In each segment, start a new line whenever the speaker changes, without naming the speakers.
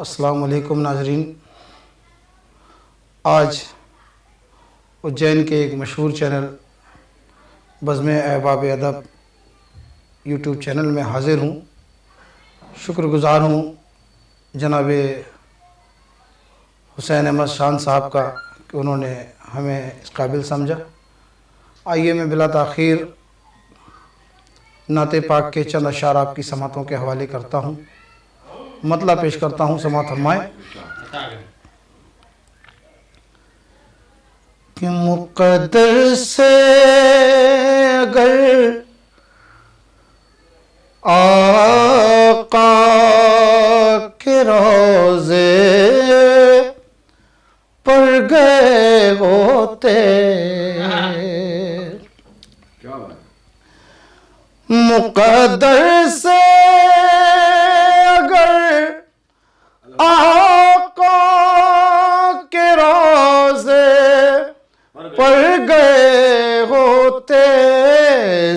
अस्सलाम वालेकुम नाज़रीन। आज उज्जैन के एक मशहूर चैनल बज़्म अहबाब अदब यूट्यूब चैनल में हाज़िर हूँ। शुक्रगुज़ार हूँ जनाब हुसैन अहमद शान साहब का कि उन्होंने हमें इस काबिल समझा। आइए मैं बिला ताख़ीर नाते पाक के चंद अशार आपकी समातों के हवाले करता हूँ। मतलब पेश करता हूँ, समात फरमाए कि मुक़द्दर से अगर आका के रोज़े पर गए होते, मुक़द्दर से आका के रोज़े पर गए होते,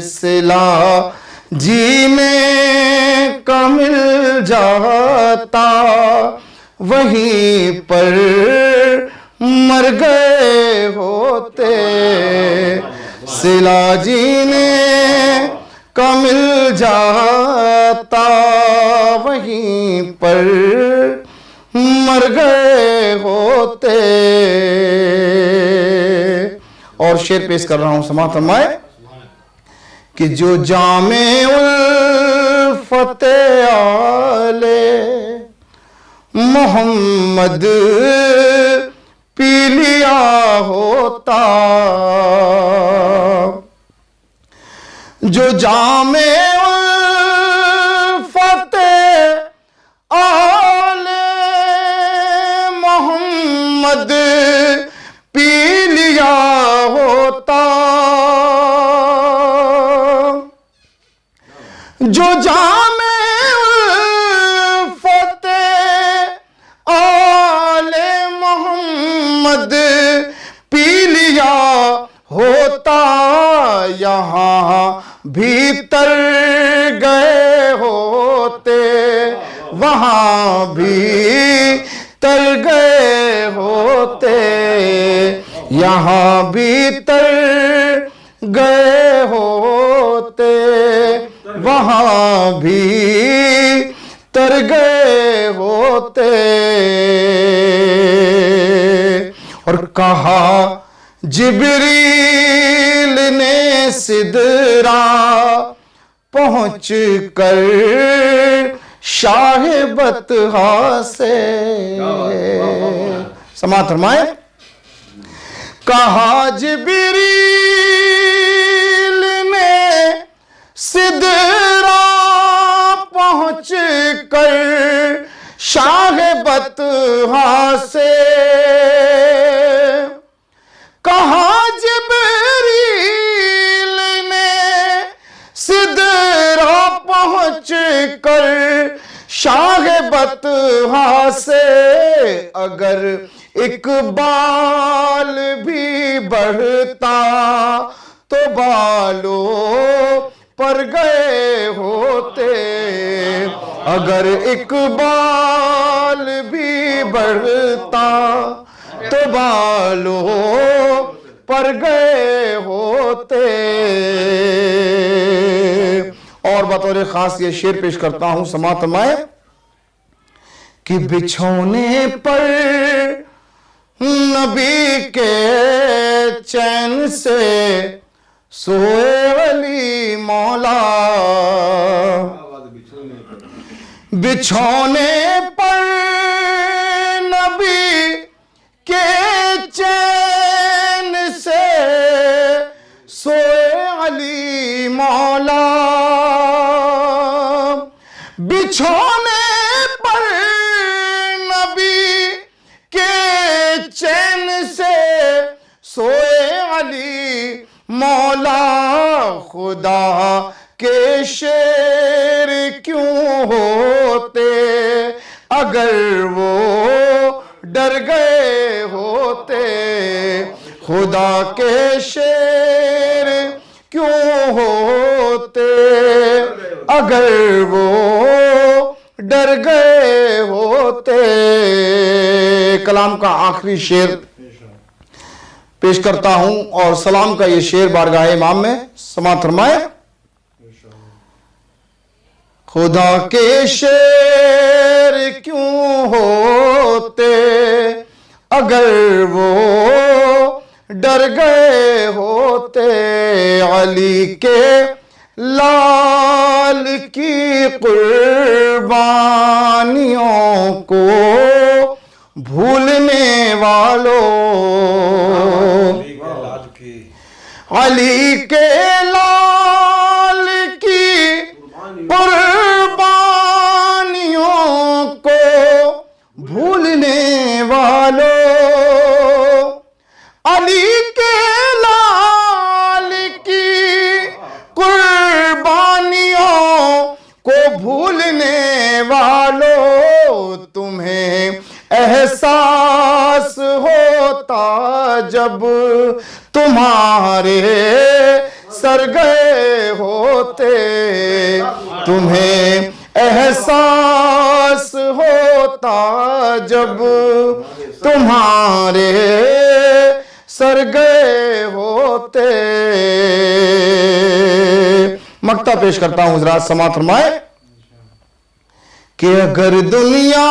सिला जीने का मिल जाता, वहीं पर मर गए होते। सिला जीने का मिल जाता, वहीं पर मर गए होते। और शेर पेश कर रहा हूं, समाअत फरमाए कि जो जामे उल्फत आले मोहम्मद पी लिया होता, जो जामे उल्फत आले मोहम्मद पी लिया होता, जो जामे उल्फत आले मोहम्मद पी लिया होता, यहाँ भीतर गए होते, वहाँ भी तर गए होते, यहाँ भीतर गए होते, वहाँ भी तर गए होते। और कहा जिब्रील ने सिदरा पहुँच कर शाह बतहा से, समाअत फरमाए, कहा जिब्रील ने सिदरा पहुँच कर शाह बतहा से, कहा जिब्रील ने सिदरा पहुँच कर शाह बतहा से, अगर इकबाल भी बढ़ता तो बालों पर गए होते, अगर इकबाल भी बढ़ता तो बालों पर गए होते। और बतौर खास ये शेर पेश करता हूं, समाअत फरमाए कि बिछौने पर नबी के चैन से सोए वली मौला, बिछौने पर नबी के चैन से सोए अली मौला, बिछौने पर नबी के चैन से सोए अली मौला, खुदा के शेर क्यों होते अगर वो डर गए होते, खुदा के शेर क्यों होते अगर वो डर गए होते। कलाम का आखिरी शेर पेश करता हूं और सलाम का ये शेर बारगाह इमाम में समाअत फरमाए। खुदा के शेर क्यों होते अगर वो डर गए होते। अली के लाल की कुर्बानियों को भूलने वालों, अली के लाल की कुर्बानियों को भूलने वालों, अली के लाल की कुर्बानियों को भूलने वालों, तुम्हें एहसास होता जब तुम्हारे सर गए होते। तुम्हें एहसास होता जब तुम्हारे सर गए होते। मक्ता पेश करता हूं, हज़रात समाअत फरमाए कि अगर दुनिया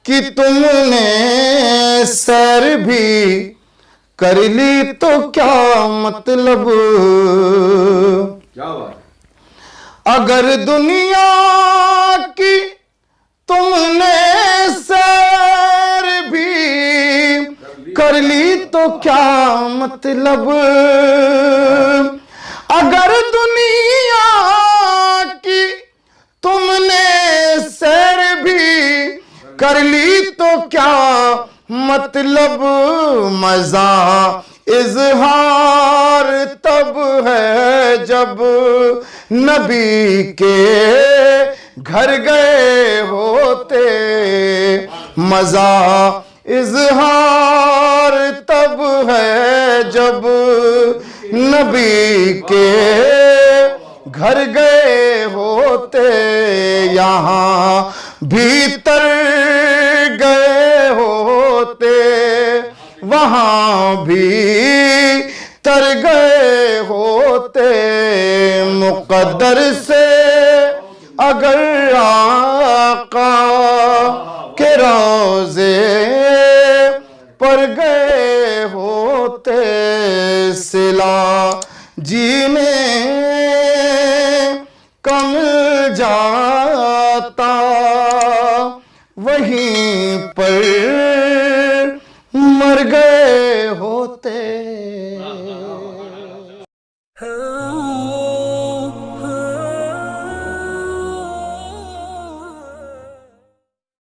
कि तुमने सैर भी कर ली तो क्या मतलब। क्या बात। अगर दुनिया की तुमने सैर भी कर ली तो क्या मतलब। अगर दुनिया की तुमने सैर भी कर ली तो क्या मतलब। मजा इजहार तब है जब नबी के घर गए होते। मजा इजहार तब है जब नबी के घर गए होते। यहाँ भीतर गए होते वहां भी तर गए होते। मुकद्दर से अगर आका के रोज़े पर गए होते। सिला जीने कम जाता वहीं पर मर गए होते।